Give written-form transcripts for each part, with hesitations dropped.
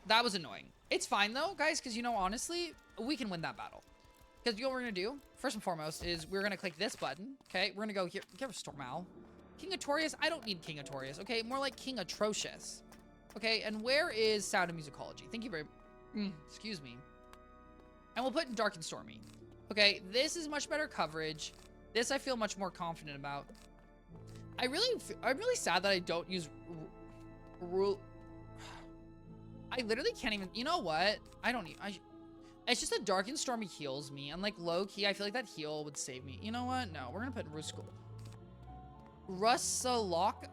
That was annoying. It's fine though, guys, because you know, honestly, we can win that battle. Because you know what we're gonna do, first and foremost, is we're gonna click this button. Okay, we're gonna go here. Get Restore Mal. King Atorius, I don't need King Atorius. Okay, more like King Atrocious. Okay, and where is Sound and Musicology? Thank you very. Excuse me. And we'll put in Dark and Stormy. Okay, this is much better coverage. This I feel much more confident about. I'm really sad that I don't use rule. I literally can't even. You know what? I don't need. It's just that Dark and Stormy heals me, and like low key, I feel like that heal would save me. You know what? No, we're gonna put Russalok.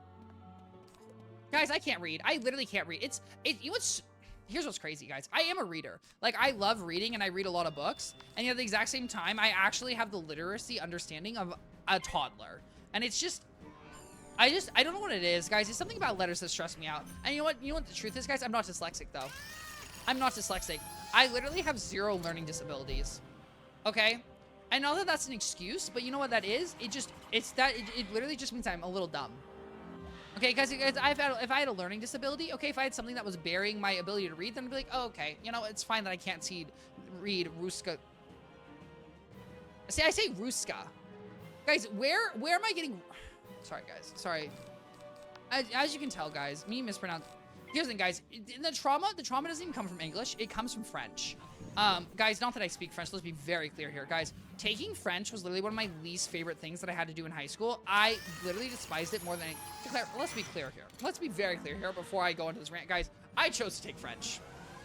Guys, I can't read. I literally can't read. You know what's. Here's what's crazy, guys. I am a reader. Like, I love reading and I read a lot of books. And yet at the exact same time, I actually have the literacy understanding of a toddler. And it's just, I don't know what it is, guys. It's something about letters that stress me out. And you know what? You know what the truth is, guys? I'm not dyslexic, though. I'm not dyslexic. I literally have 0 learning disabilities. Okay? I know that that's an excuse, but you know what that is? It literally just means I'm a little dumb. Okay, guys, if I had a learning disability, okay, if I had something that was burying my ability to read, then I'd be like, oh, okay, you know, it's fine that I can't read Ruska. See, I say Ruska. Guys, where am I getting... Sorry, guys, sorry. As you can tell, guys, me mispronounce... Here's the thing, guys, the trauma doesn't even come from English, it comes from French. Guys, not that I speak French, let's be very clear here, guys. Taking French was literally one of my least favorite things that I had to do in high school. I literally despised it more than let's be clear here. Let's be very clear here before I go into this rant, guys. I chose to take French.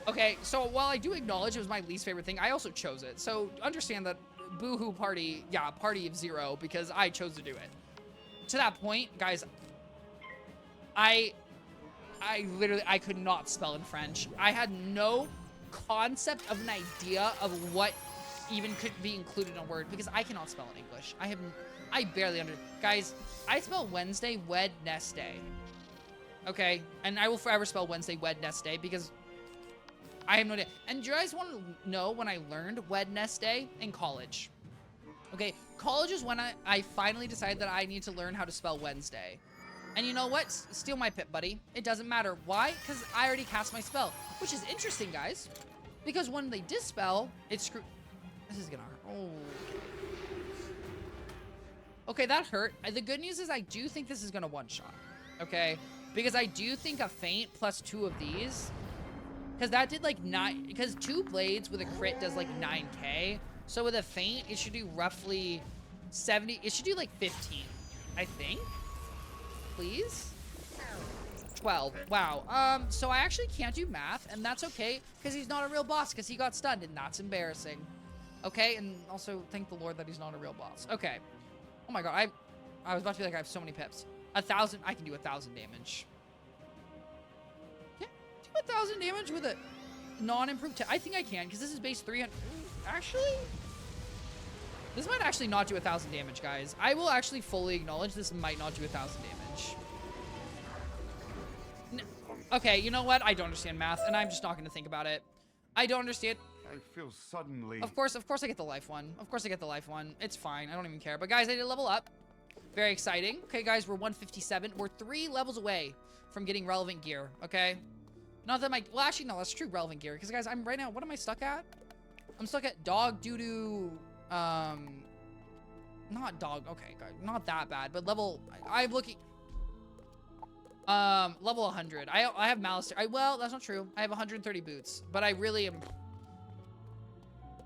Okay, so while I do acknowledge it was my least favorite thing, I also chose it. So understand that boohoo party, yeah, party of 0 because I chose to do it. To that point, guys, I could not spell in French. I had no concept of an idea of what even could be included in a word because I cannot spell in English. I barely guys, I spell Wednesday Wednesday. Okay, and I will forever spell Wednesday Wednesday because I have no idea. And do you guys want to know when I learned Wednesday? In college. Okay, college is when I finally decided that I need to learn how to spell Wednesday. And you know what? Steal my pip, buddy. It doesn't matter. Why? Because I already cast my spell. Which is interesting, guys. Because when they dispel, it's screw... This is gonna hurt. Oh. Okay, that hurt. The good news is I do think this is gonna one-shot. Okay? Because I do think a feint plus 2 of these... Because that did like 9... Because 2 blades with a crit does like 9k. So with a feint, it should do roughly 70... It should do like 15. I think. Please? 12. Wow. So I actually can't do math, and that's okay, because he's not a real boss, because he got stunned, and that's embarrassing. Okay, and also thank the Lord that he's not a real boss. Okay. Oh my god, I was about to be like, I have so many pips. 1,000, I can do 1,000 damage. Yeah, do 1,000 damage with a non-improved I think I can, because this is base 300. Actually, this might actually not do 1,000 damage, guys. I will actually fully acknowledge this might not do 1,000 damage. Okay, you know what? I don't understand math, and I'm just not going to think about it. I don't understand. I feel suddenly... Of course I get the life one. Of course I get the life one. It's fine. I don't even care. But guys, I did level up. Very exciting. Okay, guys, we're 157. We're 3 levels away from getting relevant gear, okay? Not that well, actually, no, that's true, relevant gear. Because, guys, I'm right now, what am I stuck at? I'm stuck at dog doo-doo, not dog, okay, not that bad, but I'm looking... Level 100. I have Malice. Well, that's not true. I have 130 boots, but I really am.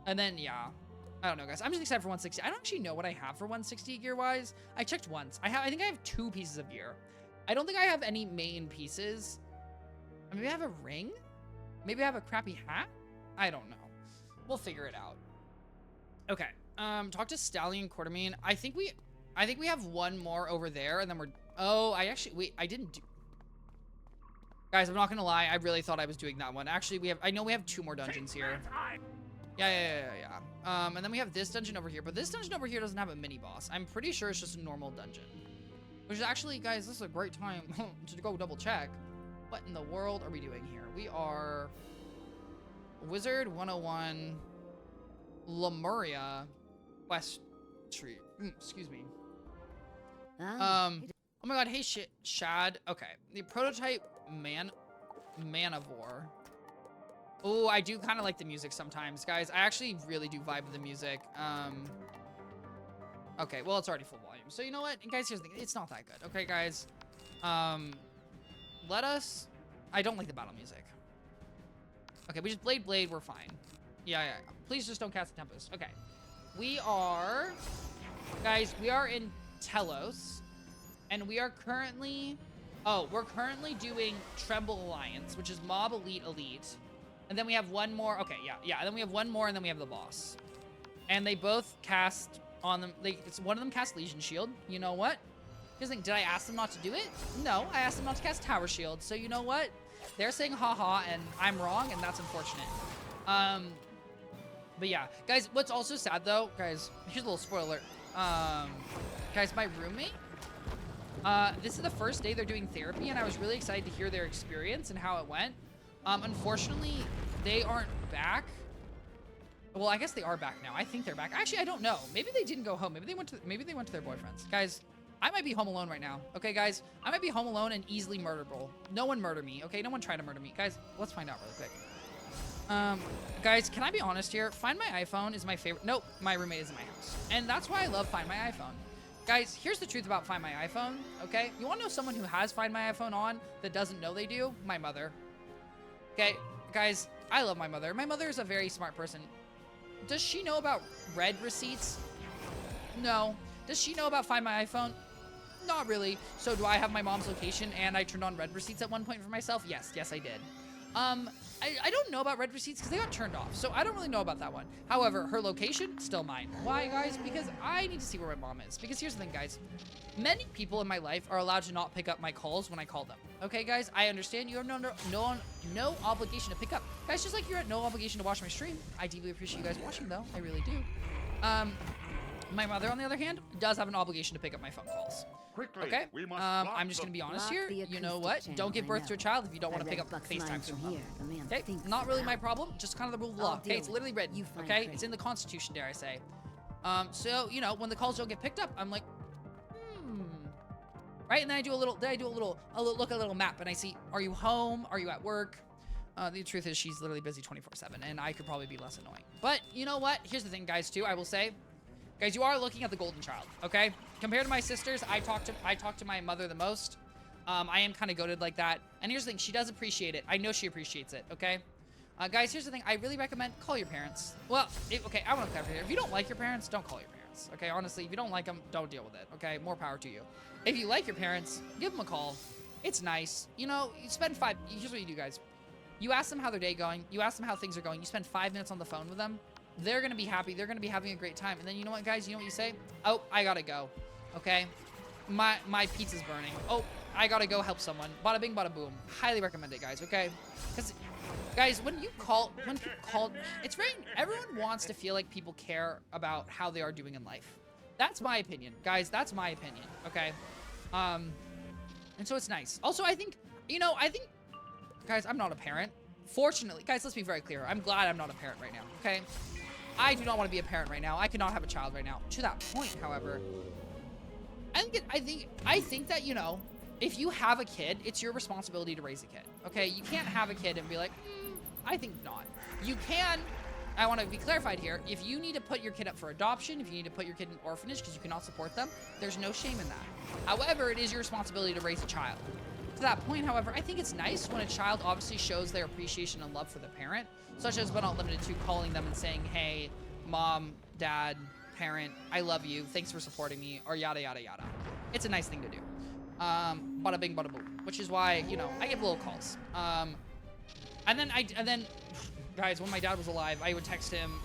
And then, yeah. I don't know, guys. I'm just excited for 160. I don't actually know what I have for 160 gear-wise. I checked once. I think I have 2 pieces of gear. I don't think I have any main pieces. Maybe I have a ring? Maybe I have a crappy hat? I don't know. We'll figure it out. Okay. Talk to Stallion Quartermain. I think we have one more over there, and then we're... Oh, I didn't do... Guys, I'm not gonna lie. I really thought I was doing that one. Actually, I know we have 2 more dungeons here. Yeah. And then we have this dungeon over here. But this dungeon over here doesn't have a mini-boss. I'm pretty sure it's just a normal dungeon. Which is actually, guys, this is a great time to go double-check. What in the world are we doing here? We are... Wizard 101... Lemuria... West Street. Excuse me. Oh my god, hey Shad. Okay. The prototype Manivore. Oh, I do kind of like the music sometimes, guys. I actually really do vibe with the music. Okay, well, it's already full volume. So you know what? And guys, here's the thing. It's not that good. Okay, guys. Let us... I don't like the battle music. Okay, we just Blade, we're fine. Yeah. Please just don't cast the Tempest. Okay. We are... Guys, we are in Telos. And we are currently... Oh, we're currently doing Tremble Alliance, which is Mob Elite. And then we have one more. Okay, yeah. And then we have one more, and then we have the boss. And they both cast on them. One of them cast Legion Shield. You know what? Here's the thing. Did I ask them not to do it? No, I asked them not to cast Tower Shield. So you know what? They're saying haha, and I'm wrong, and that's unfortunate. But yeah, guys. What's also sad though, guys. Here's a little spoiler alert. Guys, my roommate. This is the first day they're doing therapy, and I was really excited to hear their experience and how it went. Unfortunately, they aren't back. Well, I guess they are back now. I think they're back. Actually, I don't know. Maybe they didn't go home. Maybe they went to their boyfriends. Guys, I might be home alone right now. Okay, guys, I might be home alone and easily murderable. No one murder me. Okay, no one try to murder me. Guys, let's find out really quick. Guys, can I be honest here? Find My iPhone is my favorite. Nope, my roommate is in my house, and that's why I love Find My iPhone. Guys, here's the truth about Find My iPhone, okay? You want to know someone who has Find My iPhone on that doesn't know they do? My mother. Okay, guys, I love my mother. My mother is a very smart person. Does she know about red receipts? No. Does she know about Find My iPhone? Not really. So do I have my mom's location and I turned on red receipts at one point for myself? Yes, I did. I don't know about red receipts because they got turned off, so I don't really know about that one. However, her location, still mine. Why, guys? Because I need to see where my mom is. Because here's the thing, guys. Many people in my life are allowed to not pick up my calls when I call them. Okay, guys? I understand you have no obligation to pick up. Guys, just like you're at no obligation to watch my stream. I deeply appreciate you guys watching, though. I really do. My mother, on the other hand, does have an obligation to pick up my phone calls. Quickly, okay? We must I'm just gonna be honest here. You know what? Don't give birth to a child if you don't want to pick up FaceTime from them. Okay? Not really my problem. Just kind of the rule of law. Okay? It's literally written. Okay? It's in the Constitution, dare I say. So you know, when the calls don't get picked up, I'm like, right? And then I do a little map, and I see, are you home? Are you at work? The truth is, she's literally busy 24/7, and I could probably be less annoying. But you know what? Here's the thing, guys. Too, I will say. Guys, you are looking at the golden child, okay? Compared to my sisters, I talk to my mother the most. I am kind of goated like that. And here's the thing, she does appreciate it. I know she appreciates it, okay? Guys, here's the thing. I really recommend call your parents. Well, okay, I want to clarify here. If you don't like your parents, don't call your parents, okay? Honestly, if you don't like them, don't deal with it, okay? More power to you. If you like your parents, give them a call. It's nice. You know, you spend here's what you do, guys. You ask them how their day going. You ask them how things are going. You spend 5 minutes on the phone with them. They're going to be happy. They're going to be having a great time. And then you know what, guys? You know what you say? Oh, I got to go. Okay? My pizza's burning. Oh, I got to go help someone. Bada bing, bada boom. Highly recommend it, guys. Okay? Because, guys, when people call, it's right. Everyone wants to feel like people care about how they are doing in life. That's my opinion. Guys, that's my opinion. Okay? And so it's nice. Also, I think, guys, I'm not a parent. Fortunately, guys, let's be very clear. I'm glad I'm not a parent right now, okay? I do not want to be a parent right now. I cannot have a child right now. To that point, however, I think that, you know, if you have a kid, it's your responsibility to raise a kid, okay? You can't have a kid and be like, I think not. You can, I want to be clarified here, if you need to put your kid up for adoption, if you need to put your kid in orphanage because you cannot support them, there's no shame in that. However, it is your responsibility to raise a child. To that point, however, I think it's nice when a child obviously shows their appreciation and love for the parent, such as but not limited to calling them and saying, hey, mom, dad, parent, I love you, thanks for supporting me, or yada, yada, yada. It's a nice thing to do. Bada bing, bada boom, which is why, you know, I give little calls. And then, guys, when my dad was alive, I would text him,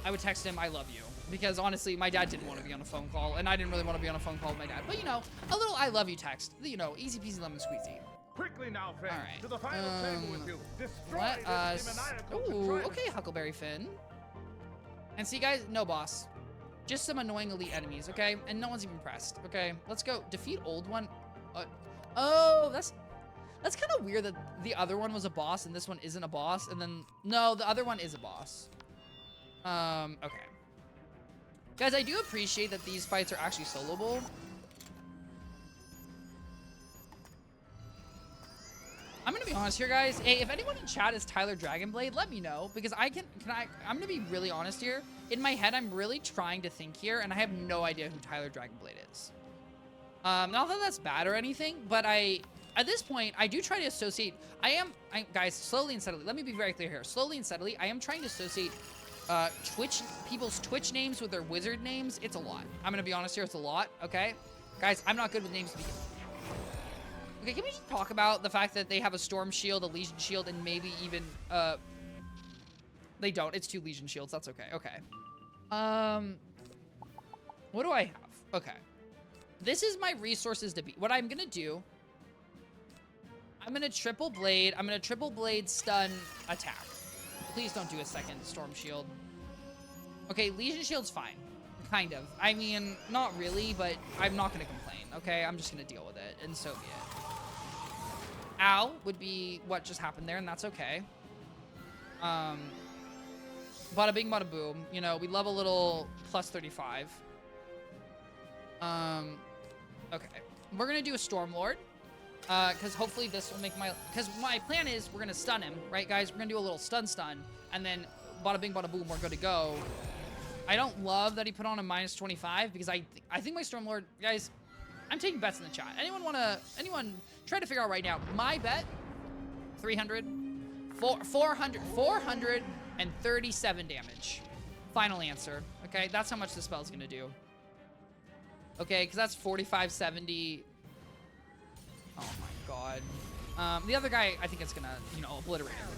I love you. Because honestly, my dad didn't want to be on a phone call, and I didn't really want to be on a phone call with my dad. But you know, a little I love you text, you know, easy peasy lemon squeezy. Quickly now, friend. All right. To the final table with you. Destroy Let us. this demoniacal Ooh, contrivance. okay, Huckleberry Finn. And see, guys, no boss, just some annoying elite enemies, okay? And no one's even pressed. Okay, let's go defeat old one. Oh, that's kind of weird that the other one was a boss and this one isn't a boss. And then no, the other one is a boss. Okay. Guys, I do appreciate that these fights are actually soloable. I'm gonna be honest here, guys. Hey, if anyone in chat is Tyler Dragonblade, let me know, because I'm gonna be really honest here. In my head, I'm really trying to think here, and I have no idea who Tyler Dragonblade is. Not that that's bad or anything, but at this point, I do try to associate. Guys, slowly and steadily. Let me be very clear here. Slowly and steadily, I am trying to associate people's Twitch names with their wizard names. It's a lot. I'm gonna be honest here. It's a lot. Okay, guys, I'm not good with names to begin with. Okay, can we just talk about the fact that they have a Storm Shield, a Legion Shield, and maybe even, they don't. It's 2 Legion Shields. That's okay. Okay. What do I have? Okay. This is my resources to be. What I'm gonna do, I'm gonna triple blade. I'm gonna triple blade stun attack. Please don't do a second Storm Shield. Okay, Legion Shield's fine. Kind of. I mean, not really, but I'm not gonna complain, okay? I'm just gonna deal with it, and so be it. Ow would be what just happened there, and that's okay. Bada bing, bada boom. You know, we love a little plus 35. Okay. We're gonna do a Stormlord. Because hopefully this will make my... Because my plan is we're gonna stun him, right, guys? We're gonna do a little stun, and then bada bing, bada boom, we're good to go. I don't love that he put on a minus 25, because I think my Stormlord... Guys, I'm taking bets in the chat. Anyone try to figure out right now. My bet, 300, 437 damage. Final answer. Okay, that's how much the spell's gonna do. Okay, because that's 4570. Oh my god. The other guy, I think it's gonna, you know, obliterate him.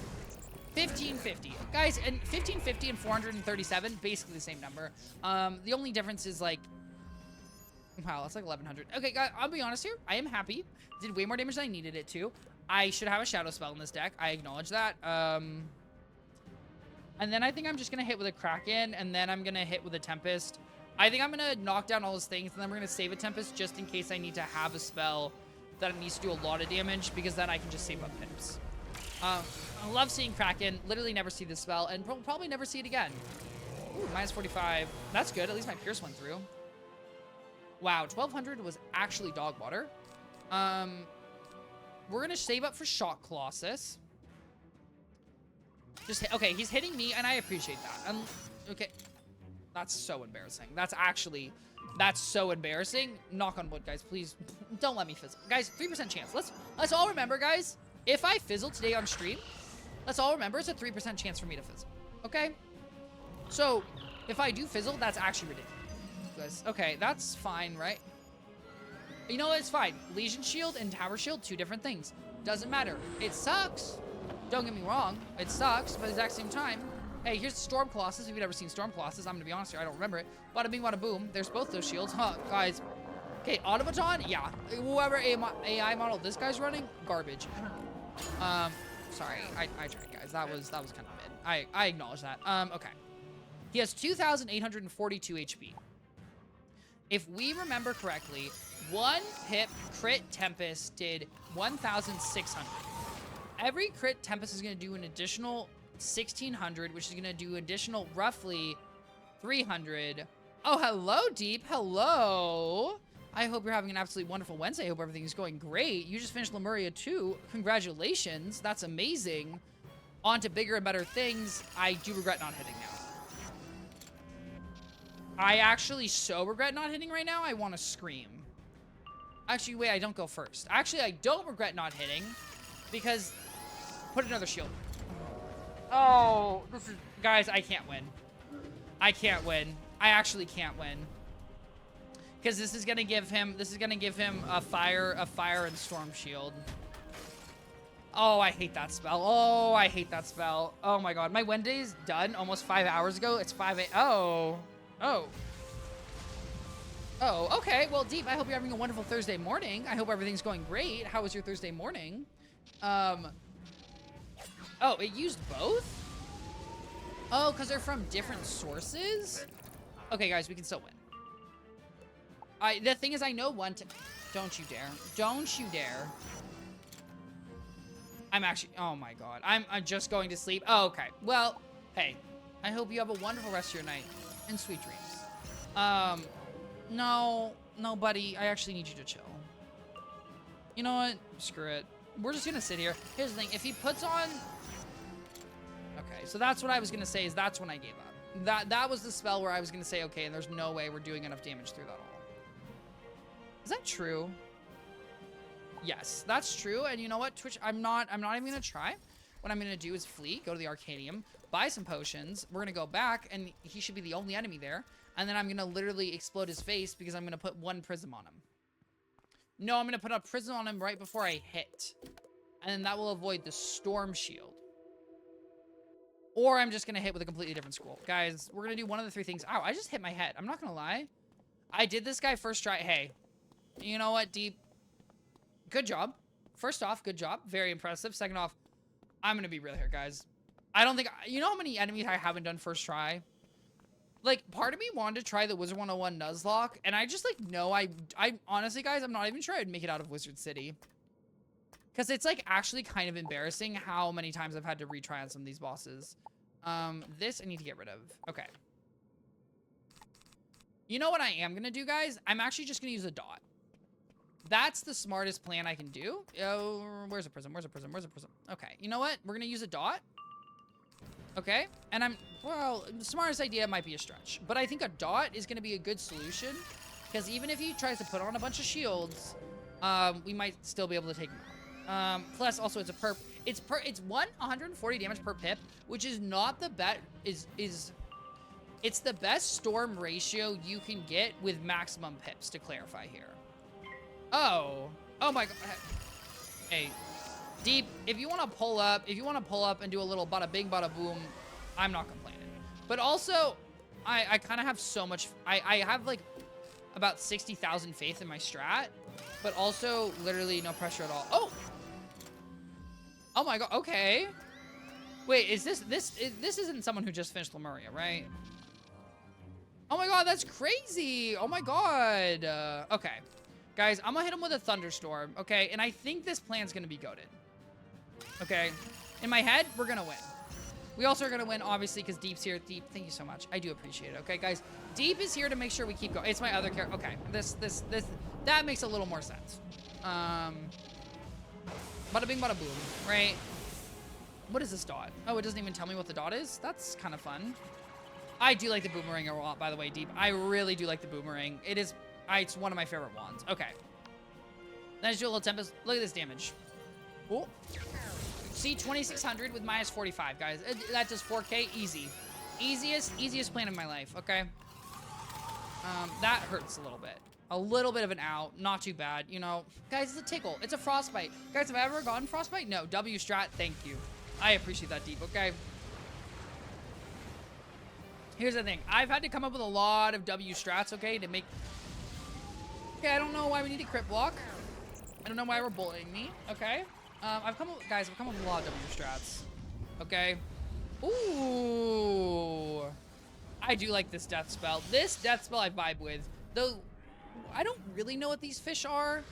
1550. Guys, and 1550 and 437, basically the same number. The only difference is like, wow, that's like 1100. Okay, guys, I'll be honest here. I am happy. Did way more damage than I needed it to. I should have a shadow spell in this deck. I acknowledge that. And then I think I'm just gonna hit with a Kraken, and then I'm gonna hit with a Tempest. I think I'm gonna knock down all those things, and then we're gonna save a Tempest just in case I need to have a spell that needs to do a lot of damage, because then I can just save up pips. I love seeing Kraken. Literally never see this spell, and probably never see it again. Ooh, minus 45. That's good. At least my Pierce went through. Wow, 1200 was actually dog water. We're gonna save up for Shock Colossus. Okay, he's hitting me, and I appreciate that. Okay, that's so embarrassing. That's so embarrassing. Knock on wood, guys. Please don't let me fizzle. Guys, 3% chance. Let's all remember, guys. If I fizzle today on stream, let's all remember it's a 3% chance for me to fizzle. Okay? So, if I do fizzle, that's actually ridiculous. Okay, that's fine, right? You know what? It's fine. Legion Shield and Tower Shield, 2 different things. Doesn't matter. It sucks. Don't get me wrong. It sucks, but at the exact same time, hey, here's Storm Colossus. If you've ever seen Storm Colossus, I'm gonna be honest here, I don't remember it. Bada bing, bada boom. There's both those shields. Huh, guys. Okay, Automaton, yeah. Whoever AI model this guy's running, garbage. Sorry, I tried, guys. That was kind of mid. I acknowledge that. Okay. He has 2,842 HP. If we remember correctly, 1 pip crit Tempest did 1,600. Every crit Tempest is going to do an additional 1,600, which is going to do additional roughly 300. Oh, hello, Deep. Hello. I hope you're having an absolutely wonderful Wednesday. I hope everything's going great. You just finished Lemuria 2. Congratulations. That's amazing. On to bigger and better things. I do regret not hitting now. I actually so regret not hitting right now. I want to scream. Actually, wait, I don't go first. Actually, I don't regret not hitting because put another shield. Oh, this is, guys, I can't win. I can't win. I actually can't win. Because this is gonna give him a fire and storm shield. Oh, I hate that spell. Oh, I hate that spell. Oh my god. My Wednesday's done almost 5 hours ago. It's 5 a. Oh. Oh, okay. Well, Deep, I hope you're having a wonderful Thursday morning. I hope everything's going great. How was your Thursday morning? Oh, it used both? Oh, because they're from different sources? Okay, guys, we can still win. The thing is, I know one to... Don't you dare. Don't you dare. I'm actually... Oh, my God. I'm just going to sleep. Oh, okay. Well, hey. I hope you have a wonderful rest of your night. And sweet dreams. No, buddy. I actually need you to chill. You know what? Screw it. we're just gonna sit here. Here's the thing, if he puts on... Okay, so that's what I was gonna say, is that's when I gave up. That was the spell where I was gonna say, okay, and there's no way we're doing enough damage through that all. Is that true? Yes, that's true. And you know what, Twitch, I'm not even gonna try. What I'm gonna do is flee, go to the Arcadium, buy some potions. We're gonna go back, and he should be the only enemy there. And then I'm gonna literally explode his face because I'm gonna put one prism on him. No, I'm gonna put a prism on him right before I hit. And then that will avoid the storm shield. Or I'm just gonna hit with a completely different scroll. Guys, we're gonna do one of the three things. Ow, I just hit my head. I'm not gonna lie. I did this guy first try. Hey, you know what, Deep? Good job. First off, good job. Very impressive. Second off, I'm gonna be real here, guys. I don't think... You know how many enemies I haven't done first try? Like, part of me wanted to try the Wizard 101 Nuzlocke, and I just, like, no, I honestly, guys, I'm not even sure I'd make it out of Wizard City. Because it's, like, actually kind of embarrassing how many times I've had to retry on some of these bosses. This I need to get rid of. Okay. You know what I am gonna do, guys? I'm actually just gonna use a dot. That's the smartest plan I can do. Oh, where's a prism? Where's a prism? Where's a prism? Okay, you know what? We're gonna use a dot. Okay, and well, the smartest idea might be a stretch, but I think a dot is going to be a good solution, because even if he tries to put on a bunch of shields, we might still be able to take him out. Plus, also, it's a perp. It's 140 damage per pip, which is not the best. It's the best storm ratio you can get with maximum pips, to clarify here. Oh my god. Hey. Deep, if you want to pull up and do a little bada bing, bada boom, I'm not complaining. But also, I kind of have so much, I have like about 60,000 faith in my strat, but also literally no pressure at all. Oh my god, okay. Wait, is this isn't someone who just finished Lemuria, right? Oh my god, that's crazy. Oh my god. Okay. Guys, I'm gonna hit him with a thunderstorm, okay? And I think this plan's gonna be goated. Okay, in my head, we're gonna win. We also are gonna win, obviously, because Deep's here. Deep, thank you so much. I do appreciate it. Okay, guys, Deep is here to make sure we keep going. It's my other character. Okay, that makes a little more sense. Bada bing, bada boom, right? What is this dot? Oh, it doesn't even tell me what the dot is. That's kind of fun. I do like the boomerang a lot, by the way, Deep. I really do like the boomerang. It's one of my favorite wands. Okay. Then I just do a little tempest. Look at this damage. Oh. See, 2,600 with minus 45, guys. That does 4K easy. Easiest plan in my life, okay? That hurts a little bit. A little bit of an out. Not too bad, you know. Guys, it's a tickle. It's a frostbite. Guys, have I ever gotten frostbite? No. W strat, thank you. I appreciate that, Deep, okay? Here's the thing. I've had to come up with a lot of W strats, okay, to make... Okay, I don't know why we need a crit block. I don't know why we're bullying me, okay? I've come up with a lot of W strats, okay? Ooh. I do like this death spell. This death spell I vibe with, though I don't really know what these fish are.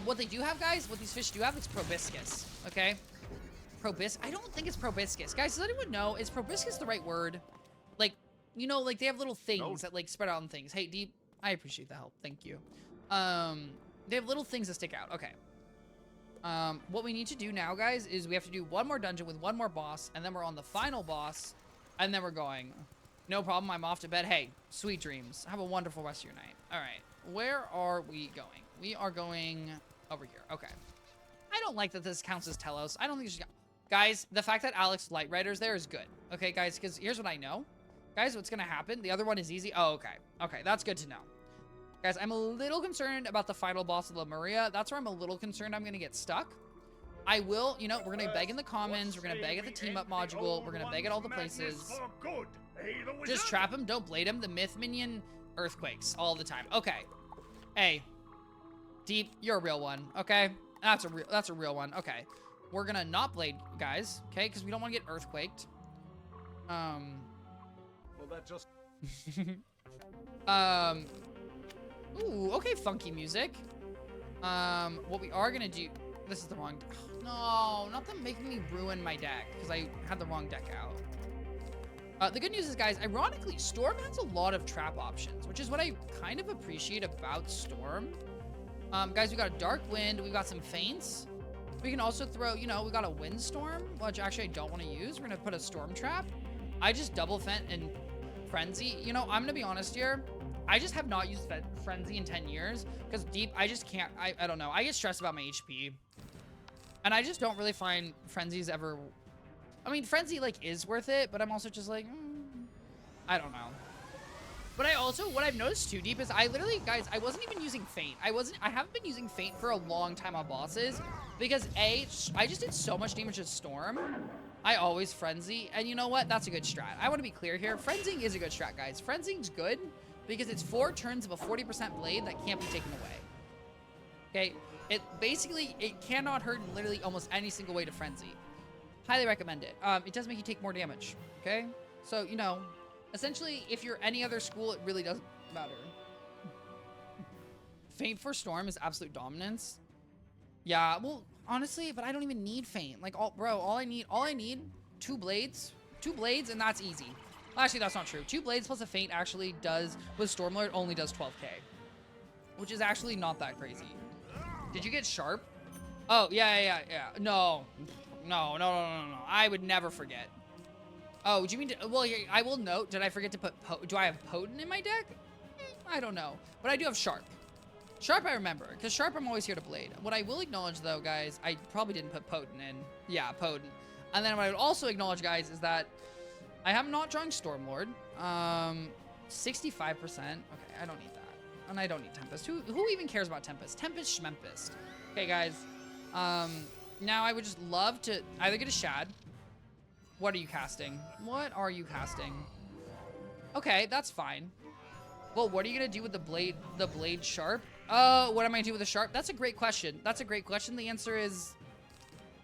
What they do have, guys, what these fish do have, it's proboscis, okay? I don't think it's proboscis. Guys, does anyone know, is proboscis the right word? Like, you know, like they have little things that like spread out on things. Hey, Deep, I appreciate the help. Thank you. They have little things that stick out. Okay. What we need to do now, guys, is we have to do one more dungeon with one more boss, and then we're on the final boss, and then we're going. No problem, I'm off to bed. Hey, sweet dreams. Have a wonderful rest of your night. All right, where are we going? We are going over here. Okay. I don't like that this counts as Telos. I don't think she's... Guys, the fact that Alex Lightrider's there is good. Okay, guys, because here's what I know. Guys, what's going to happen? The other one is easy. Oh, okay. Okay, that's good to know. Guys, I'm a little concerned about the final boss of Lemuria. That's where I'm a little concerned I'm going to get stuck. I will, you know, we're going to beg in the commons. We're going to beg at the team-up module. We're going to beg at all the places. Just trap him. Don't blade him. The myth minion earthquakes all the time. Okay. Hey. Deep, you're a real one. Okay? That's a real one. Okay. We're going to not blade, guys. Okay? Because we don't want to get earthquaked. Well, that just... Ooh, okay, funky music. What we are gonna do... This is the wrong... No, not them making me ruin my deck, because I had the wrong deck out. The good news is, guys, ironically, Storm has a lot of trap options, which is what I kind of appreciate about Storm. Guys, we got a Dark Wind, we got some Feints. We can also throw, you know, we got a windstorm, which actually I don't want to use. We're gonna put a storm trap. I just double fent and frenzy. You know, I'm gonna be honest here. I just have not used frenzy in 10 years because deep, I just can't, I don't know. I get stressed about my HP. And I just don't really find frenzies ever, I mean, frenzy like is worth it, but I'm also just like, I don't know. But I also, what I've noticed too, Deep, is I literally, guys, I wasn't even using Feint. I haven't been using Feint for a long time on bosses because A, I just did so much damage to Storm. I always Frenzy, and you know what? That's a good strat. I want to be clear here. Frenzying is a good strat, guys. Frenzying's good because it's 4 turns of a 40% blade that can't be taken away. Okay? It basically, it cannot hurt in literally almost any single way to Frenzy. Highly recommend it. It does make you take more damage, okay? So, you know, essentially, if you're any other school, it really doesn't matter. Feint for Storm is absolute dominance. Yeah, well, honestly, but I don't even need Feint. Like, all I need, 2 blades, and that's easy. Well, actually, that's not true. 2 blades plus a Feint actually does, with Stormlord, only does 12k. Which is actually not that crazy. Did you get Sharp? Oh, yeah. No. I would never forget. Oh, do you mean to, well, I will note, did I forget to put, do I have Potent in my deck? I don't know. But I do have Sharp. Sharp I remember, because Sharp I'm always here to blade. What I will acknowledge though, guys, I probably didn't put Potent in. Yeah, Potent. And then what I would also acknowledge, guys, is that I am not drawing Stormlord. 65%. Okay, I don't need that. And I don't need Tempest. Who even cares about Tempest? Tempest Schmempest. Okay, guys. Now I would just love to either get a Shad. What are you casting? What are you casting? Okay, that's fine. Well, what are you gonna do with the blade Sharp? Oh, what am I gonna do with the Sharp? That's a great question. That's a great question. The answer is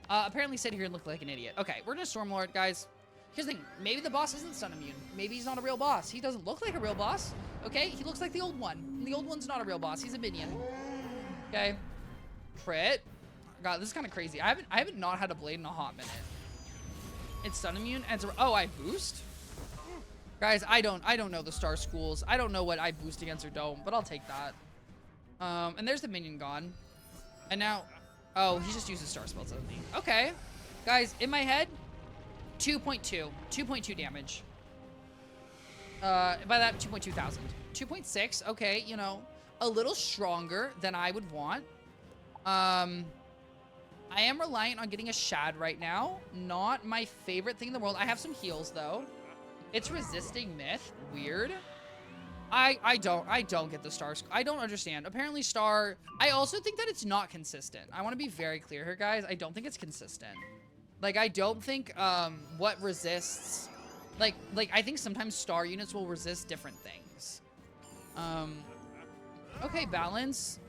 apparently sit here and look like an idiot. Okay, we're gonna Stormlord, guys. Here's the thing, maybe the boss isn't stun immune. Maybe he's not a real boss. He doesn't look like a real boss. Okay, he looks like the old one. The old one's not a real boss. He's a minion. Okay, crit. God, this is kind of crazy. I haven't not had a blade in a hot minute. It's stun immune and oh, I boost. Guys, I don't know the star schools. I don't know what I boost against or don't, but I'll take that. And there's the minion gone. And now, oh, he just uses star spells on me. Okay, guys, in my head, 2.2 damage. By that, 2.2 thousand. 2.6, okay, you know, a little stronger than I would want. I am reliant on getting a Shad right now. Not my favorite thing in the world. I have some heals though. It's resisting myth. Weird. I don't get the stars. I don't understand. Apparently star. I also think that it's not consistent. I want to be very clear here, guys. I don't think it's consistent. Like I don't think what resists. Like I think sometimes star units will resist different things. Okay, balance.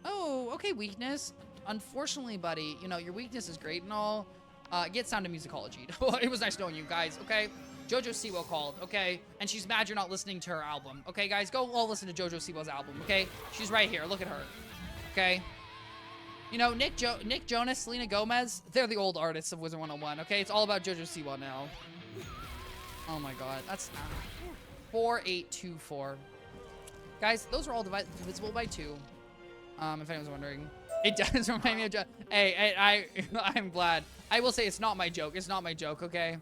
Oh, okay, weakness. Unfortunately, buddy, you know, your weakness is great and all. Get Sound of Musicology. It was nice knowing you guys, okay? Jojo Siwo called, okay? And she's mad you're not listening to her album. Okay, guys? Go all listen to Jojo Siwo's album, okay? She's right here. Look at her. Okay? You know, Nick Jonas, Selena Gomez, they're the old artists of Wizard 101, okay? It's all about Jojo Siwo now. Oh my god. That's 4824. Guys, those are all divisible by 2. If anyone's wondering. It does remind me of hey, I'm glad. I will say it's not my joke. It's not my joke, okay?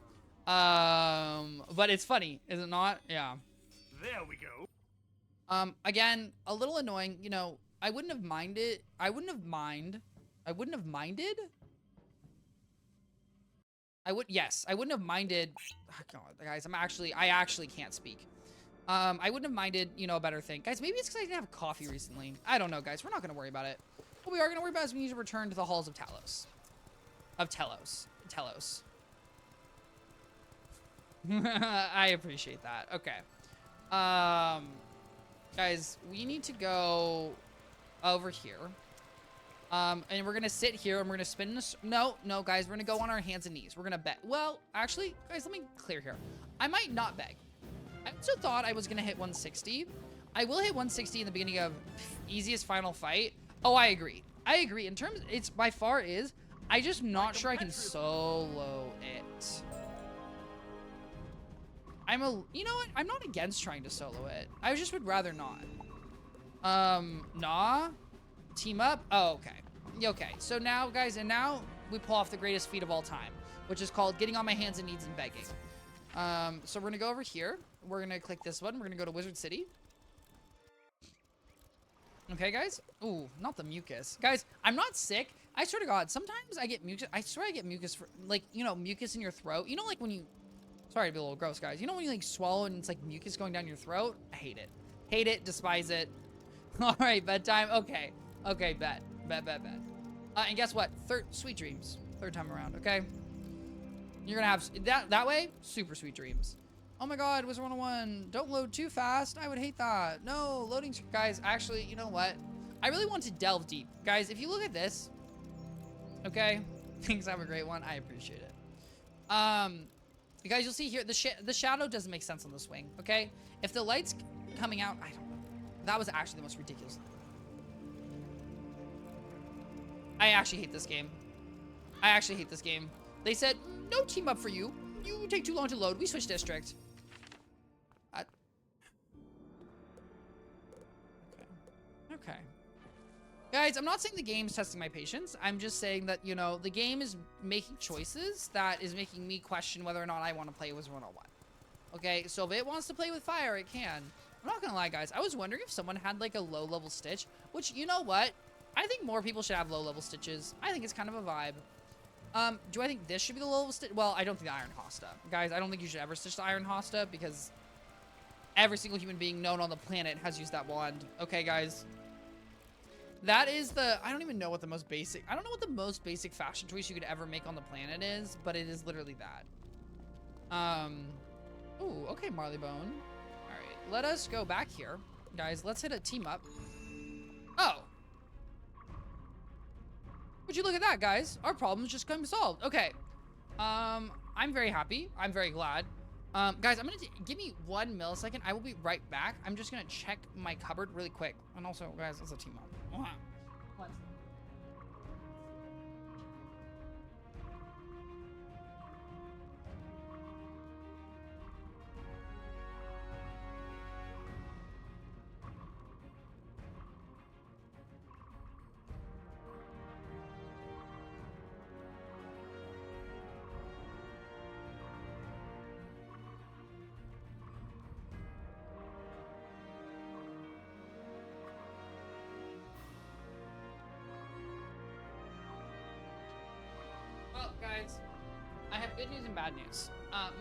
But it's funny, is it not? Yeah. There we go. Again, a little annoying, you know, I wouldn't have minded. I wouldn't have minded. I wouldn't have minded. I wouldn't have minded. Oh, God, guys, I actually can't speak. I wouldn't have minded, you know, a better thing. Guys, maybe it's because I didn't have coffee recently. I don't know, guys. We're not going to worry about it. What we are going to worry about is we need to return to the halls of Talos. Telos. I appreciate that. Okay. Guys, we need to go over here. And we're going to sit here and we're going to spin this. No, guys, we're going to go on our hands and knees. We're going to beg. Well, actually, guys, let me clear here. I might not beg. I also thought I was going to hit 160. I will hit 160 in the beginning of easiest final fight. Oh, I agree. In terms, it's by far is. I just not sure I can solo it. You know what? I'm not against trying to solo it. I just would rather not. Nah. Team up? Oh, okay. Okay, so now, guys, and now we pull off the greatest feat of all time, which is called getting on my hands and knees and begging. So we're gonna go over here. We're gonna click this button. We're gonna go to Wizard City. Okay, guys. Ooh, not the mucus. Guys, I'm not sick. I swear to God, sometimes I get mucus. I swear I get mucus for, like, you know, mucus in your throat. You know, like when you, sorry to be a little gross, guys. You know when you, like, swallow and it's, like, mucus going down your throat? I hate it. Hate it. Despise it. All right, bedtime. Okay. Okay, bet. And guess what? Sweet dreams. Third time around, okay? You're gonna have, that way, super sweet dreams. Oh my God, Wizard 101. Don't load too fast. I would hate that. No, loading, guys, actually, you know what? I really want to delve deep. Guys, if you look at this, okay? Thanks, have a great one. I appreciate it. You guys, you'll see here, the shadow doesn't make sense on the swing, okay? If the light's coming out, I don't know. That was actually the most ridiculous. I actually hate this game. They said, no team up for you. You take too long to load. We switch district. Okay. Guys, I'm not saying the game's testing my patience. I'm just saying that, you know, the game is making choices that is making me question whether or not I want to play Wizard 101. Okay, so if it wants to play with fire, it can. I'm not gonna lie, guys. I was wondering if someone had, like, a low-level Stitch, which, you know what? I think more people should have low-level Stitches. I think it's kind of a vibe. Do I think this should be the low-level Stitch? Well, I don't think the Iron Hosta. Guys, I don't think you should ever stitch the Iron Hosta because every single human being known on the planet has used that wand. Okay, guys? That is the, I don't even know what the most basic, I don't know what the most basic fashion choice you could ever make on the planet is, but it is literally that. Ooh, okay, Marleybone. All right, let us go back here. Guys, let's hit a team up. Oh. Would you look at that, guys? Our problem's just come solved. Okay. I'm very happy. I'm very glad. Guys, I'm gonna give me 1 millisecond. I will be right back. I'm just gonna check my cupboard really quick. And also, guys, let's a team up. Well, guys, I have good news and bad news.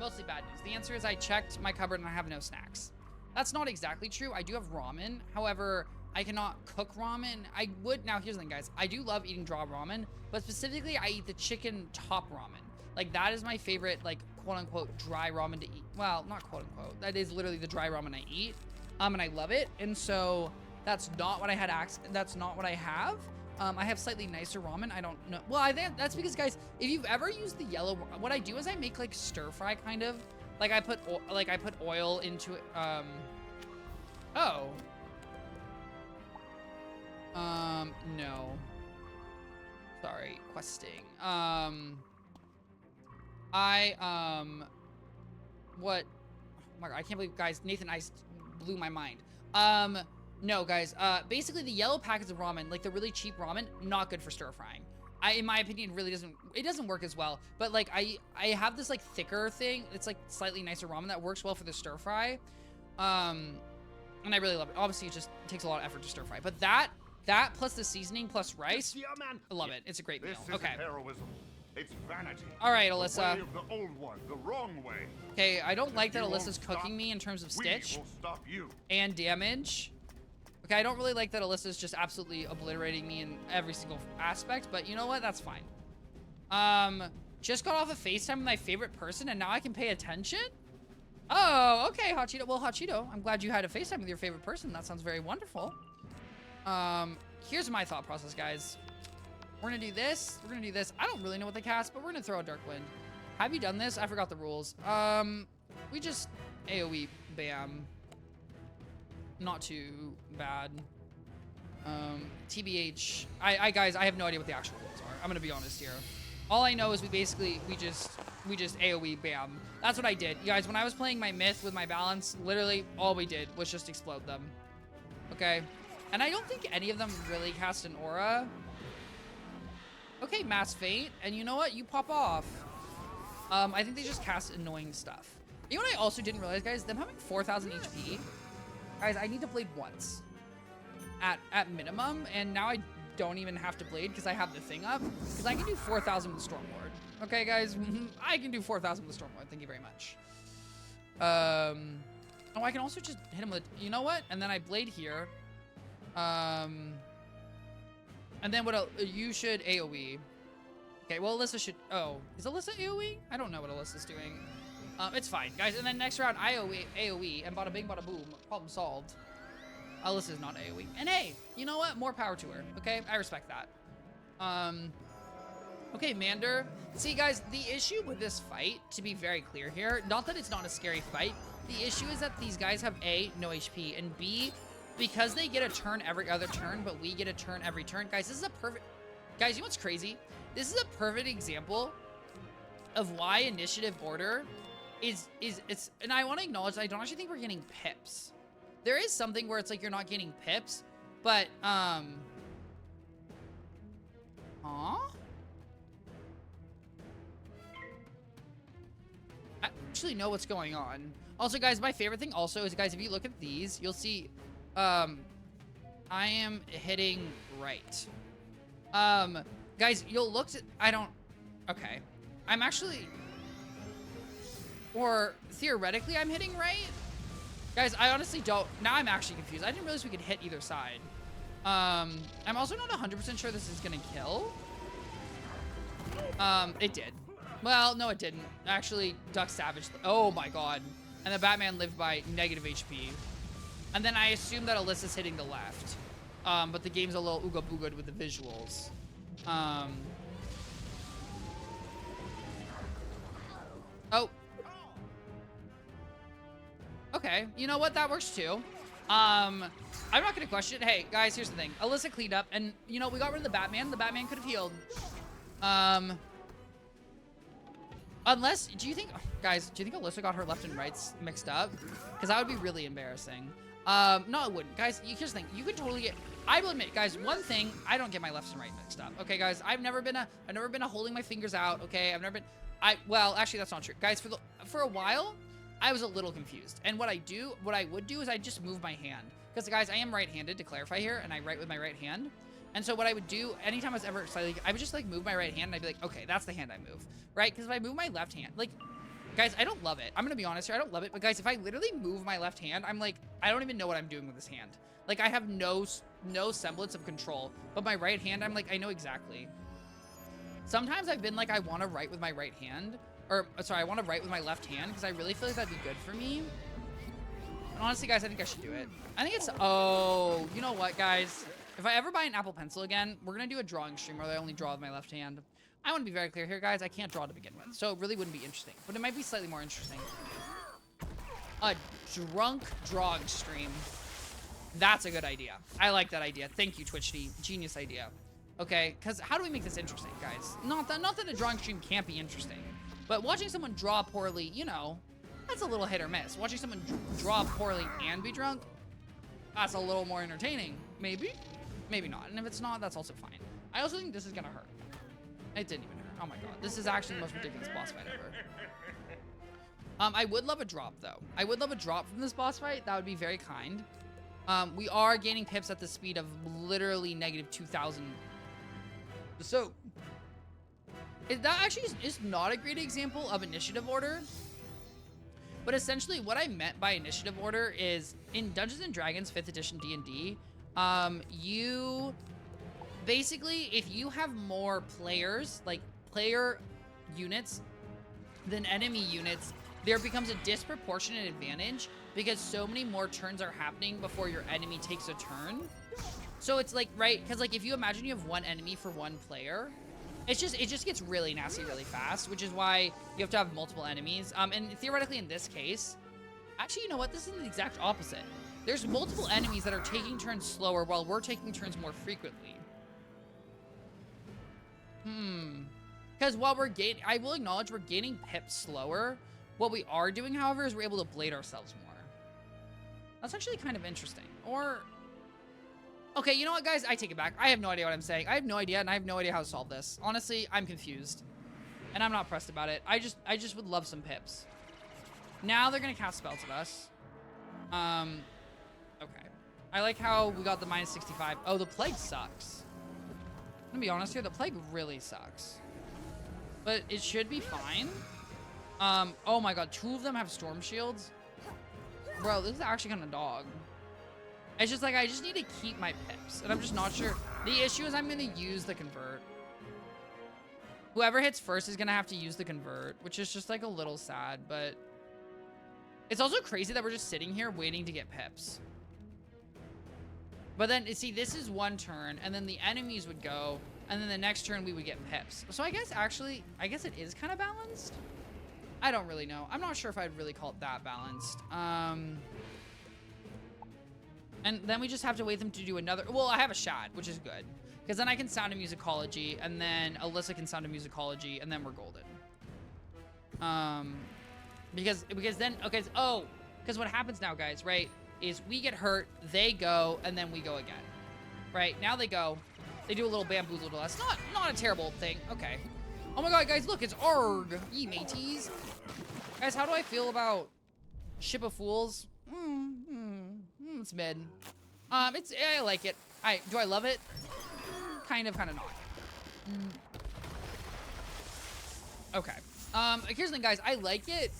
Mostly bad news. The answer is I checked my cupboard and I have no snacks. That's not exactly true. I do have ramen. However, I cannot cook ramen. I would, now here's the thing, guys. I do love eating draw ramen, but specifically I eat the chicken top ramen. Like, that is my favorite, like, quote-unquote dry ramen to eat. Well, not quote-unquote. That is literally the dry ramen I eat. And I love it. And so that's not what I had that's not what I have. I have slightly nicer ramen. I don't know. Well, I think that's because, guys, if you've ever used the yellow, what I do is I make like stir fry kind of. Like I put oil into it. Oh. No. Sorry, questing. What? Oh my God, I can't believe, guys, Nathan Ice blew my mind. No, guys, basically the yellow packets of ramen, like the really cheap ramen, not good for stir frying. In my opinion, really doesn't work as well. But like, I have this like thicker thing. It's like slightly nicer ramen that works well for the stir fry. And I really love it. Obviously, it just takes a lot of effort to stir fry. But that plus the seasoning plus rice, I love it. It's a great meal. Okay. Heroism. It's vanity. All right, Alyssa. The way of the old one, the wrong way. Okay, I don't like that Alyssa's cooking me in terms of Stitch We will stop you. and damage. Okay, I don't really like that Alyssa's just absolutely obliterating me in every single aspect, but you know what? That's fine. Just got off a FaceTime with my favorite person, and now I can pay attention? Oh, okay, Hot Cheeto. Well, Hot Cheeto, I'm glad you had a FaceTime with your favorite person. That sounds very wonderful. Here's my thought process, guys. We're gonna do this. We're gonna do this. I don't really know what they cast, but we're gonna throw a Dark Wind. Have you done this? I forgot the rules. We just AoE bam. Not too bad. TBH. Guys, I have no idea what the actual rules are. I'm gonna be honest here. All I know is we just AoE bam. That's what I did. You guys, when I was playing my myth with my balance, literally all we did was just explode them. Okay? And I don't think any of them really cast an aura. Okay, Mass Fate. And you know what? You pop off. I think they just cast annoying stuff. You know what I also didn't realize, guys? Them having 4,000 HP. Guys, I need to blade once. At minimum. And now I don't even have to blade because I have the thing up. Because I can do 4,000 with Stormlord. Okay, guys? I can do 4,000 with Stormlord. Thank you very much. Oh, I can also just hit him with... You know what? And then I blade here. And then what else? You should AoE. Okay, well, Alyssa should... Oh, is Alyssa AoE? I don't know what Alyssa's doing. It's fine, guys. And then next round, AoE, and bada bing, bada boom. Problem solved. Alyssa's not AoE. And hey, you know what? More power to her, okay? I respect that. Okay, Mander. See, guys, the issue with this fight, to be very clear here, not that it's not a scary fight, the issue is that these guys have A, no HP, and B, because they get a turn every other turn, but we get a turn every turn. Guys, this is a perfect... Guys, you know what's crazy? This is a perfect example of why initiative order is and I want to acknowledge I don't actually think we're getting pips. There is something where it's like you're not getting pips, but huh? I actually know what's going on. Also, guys, my favorite thing also is, guys, if you look at these, you'll see I am hitting right. Guys, you'll look at... I don't... Okay. I'm actually... Or theoretically, I'm hitting right? Guys, I honestly don't... Now I'm actually confused. I didn't realize we could hit either side. I'm also not 100% sure this is going to kill. It did. Well, no, it didn't. Actually, Duck Savage... Oh, my God. And the Batman lived by negative HP. And then I assume that Alyssa's hitting the left. But the game's a little ooga booga'd with the visuals. Oh. Okay, you know what? That works too. I'm not gonna question it. Hey, guys, here's the thing. Alyssa cleaned up, and you know, we got rid of the Batman. The Batman could have healed. Unless, do you think, guys, do you think Alyssa got her left and rights mixed up? Because that would be really embarrassing. No, it wouldn't. Guys, here's the thing. You could totally get... I will admit, guys, one thing, I don't get my left and right mixed up. Okay, guys, I've never been a holding my fingers out, okay? I've never been... Well, actually, that's not true. Guys, for a while, I was a little confused. And what I would do is I just move my hand. Because, guys, I am right-handed, to clarify here, and I write with my right hand. And so what I would do, anytime I was ever excited, I would just, like, move my right hand, and I'd be like, okay, that's the hand I move, right? Because if I move my left hand, like... Guys, I don't love it. I'm gonna be honest here, I don't love it. But guys, if I literally move my left hand, I'm like, I don't even know what I'm doing with this hand. Like, I have no semblance of control. But my right hand, I'm like, I know exactly. Sometimes I've been like, I want to write with my right hand. Or, sorry, I want to write with my left hand because I really feel like that'd be good for me. And honestly, guys, I think I should do it. I think it's... Oh, you know what, guys? If I ever buy an Apple Pencil again, we're gonna do a drawing stream where I only draw with my left hand. I want to be very clear here, guys. I can't draw to begin with, so it really wouldn't be interesting. But it might be slightly more interesting. A drunk drawing stream. That's a good idea. I like that idea. Thank you, Twichty. Genius idea. Okay, because how do we make this interesting, guys? Not that a drawing stream can't be interesting, but watching someone draw poorly, you know, that's a little hit or miss. Watching someone draw poorly and be drunk, that's a little more entertaining. Maybe? Maybe not. And if it's not, that's also fine. I also think this is going to hurt. It didn't even hurt. Oh my god. This is actually the most ridiculous boss fight ever. I would love a drop, though. I would love a drop from this boss fight. That would be very kind. We are gaining pips at the speed of literally negative 2,000. So, that actually is not a great example of initiative order. But essentially, what I meant by initiative order is, in Dungeons & Dragons 5th edition D&D, you... Basically, if you have more players, like player units, than enemy units, there becomes a disproportionate advantage because so many more turns are happening before your enemy takes a turn. So it's like, right? Because like if you imagine you have one enemy for one player, it just gets really nasty really fast, which is why you have to have multiple enemies. And theoretically in this case, actually, you know what? This is the exact opposite. There's multiple enemies that are taking turns slower while we're taking turns more frequently. Because while we're gaining, I will acknowledge we're gaining pips slower. What we are doing, however, is we're able to blade ourselves more. That's actually kind of interesting. Or, Okay, you know what, guys? I take it back. I have no idea what I'm saying. I have no idea, and I have no idea how to solve this. Honestly, I'm confused. And I'm not pressed about it. I just would love some pips. Now they're gonna cast spells at us. Okay. I like how we got the minus 65. Oh, the plague sucks. I'm gonna be honest here, the plague really sucks. But it should be fine. Oh my god, 2 of them have storm shields. Bro, this is actually kind of dog. It's just like, I just need to keep my pips. And I'm just not sure. The issue is I'm gonna use the convert. Whoever hits first is gonna have to use the convert, which is just like a little sad, but it's also crazy that we're just sitting here waiting to get pips. But then, see, this is 1 turn, and then the enemies would go, and then the next turn we would get pips. So I guess, actually, I guess it is kind of balanced. I don't really know. I'm not sure if I'd really call it that balanced. And then we just have to wait them to do another. Well, I have a shot, which is good. Because then I can sound a musicology, and then Alyssa can sound a musicology, and then we're golden. Because then, okay, oh, because what happens now, guys, right, is we get hurt, they go, and then we go again. Right, now they go, they do a little bamboozle to us. Not a terrible thing, okay. Oh my god, guys, look, it's ARG, ye mateys. Guys, how do I feel about Ship of Fools? It's mid. I like it. Do I love it? Kind of not. Okay. Here's the thing, guys. I like it.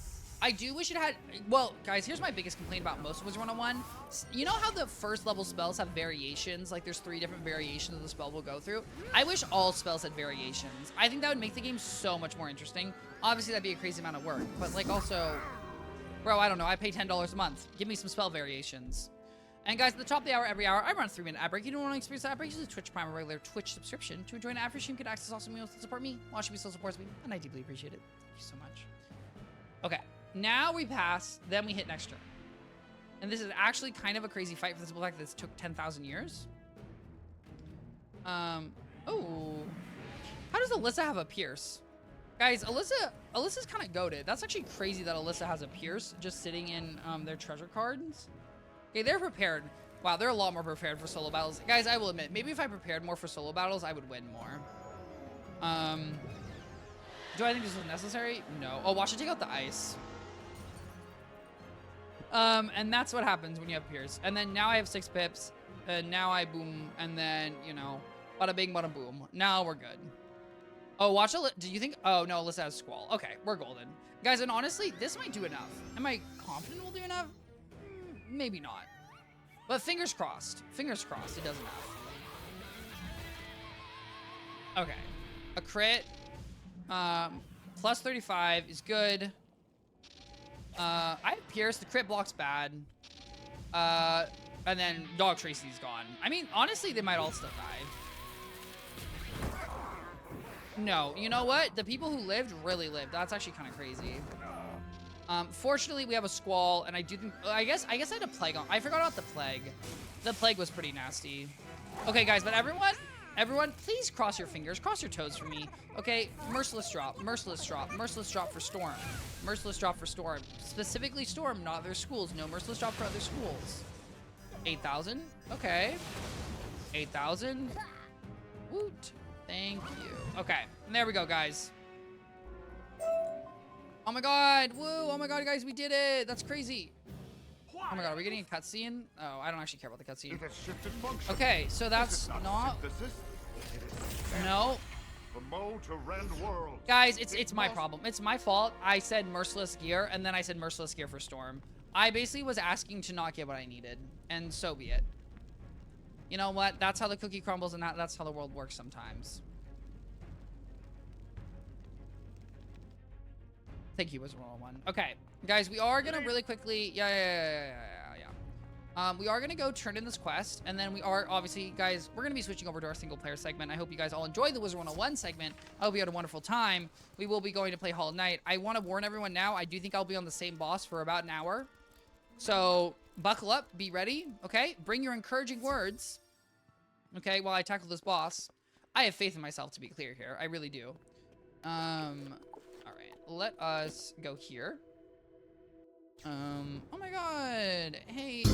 I do wish it had... Well, guys, here's my biggest complaint about most of Wizard 101. You know how the first level spells have variations? Like, there's 3 different variations of the spell we'll go through? I wish all spells had variations. I think that would make the game so much more interesting. Obviously, that'd be a crazy amount of work. But, like, also... Bro, I don't know. I pay $10 a month. Give me some spell variations. And guys, at the top of the hour, every hour, I run a 3-minute ad break. You don't want to experience ad breaks? Use a Twitch Prime or regular Twitch subscription to enjoy an ad-free stream. You can access awesome meals to support me. Watching me still supports me, and I deeply appreciate it. Thank you so much. Okay, now we pass, then we hit next turn. And this is actually kind of a crazy fight for the simple fact that this took 10,000 years. Oh. How does Alyssa have a Pierce? Guys, Alyssa's kind of goated. That's actually crazy that Alyssa has a Pierce just sitting in their treasure cards. Okay, they're prepared. Wow, they're a lot more prepared for solo battles. Guys, I will admit, maybe if I prepared more for solo battles, I would win more. Do I think this is necessary? No. Oh, watch it take out the ice. And that's what happens when you have Pierce. And then now I have 6 pips. And now I boom. And then, you know, bada bing, bada boom. Now we're good. Oh, watch it. Do you think? Oh, no, Alyssa has Squall. Okay, we're golden. Guys, and honestly, this might do enough. Am I confident we'll do enough? Maybe not. But fingers crossed. Fingers crossed it does enough. Okay. A crit. Plus 35 is good. I have Pierce. The crit block's bad. And then Dog Tracy's gone. I mean, honestly, they might all still die. No, you know what? The people who lived really lived. That's actually kind of crazy. Fortunately, we have a Squall, and I do think... I guess I had a Plague on... I forgot about the Plague. The Plague was pretty nasty. Okay, guys, but everyone, please cross your fingers. Cross your toes for me. Okay, Merciless Drop. Merciless Drop. Merciless Drop for Storm. Merciless Drop for Storm. Specifically Storm, not other schools. No Merciless Drop for other schools. 8,000? Okay. 8,000? Woot. Thank you. Okay, and there we go, guys. Oh my god, woo, oh my god, guys, we did it. That's crazy. Oh my god, are we getting a cutscene? Oh, I don't actually care about the cutscene. Okay, so that's not... No. Guys, it's my problem. It's my fault. I said Merciless Gear, and then I said Merciless Gear for Storm. I basically was asking to not get what I needed, and so be it. You know what? That's how the cookie crumbles, and that's how the world works sometimes. Thank you, Wizard 101. Okay, guys, we are gonna really quickly... Yeah. We are gonna go turn in this quest, and then we are, obviously, guys, we're gonna be switching over to our single-player segment. I hope you guys all enjoyed the Wizard 101 segment. I hope you had a wonderful time. We will be going to play Hollow Knight. I want to warn everyone now, I do think I'll be on the same boss for about an hour. So, buckle up, be ready, okay? Bring your encouraging words, okay, while I tackle this boss. I have faith in myself, to be clear here. I really do. Alright, let us go here. Oh my god, hey.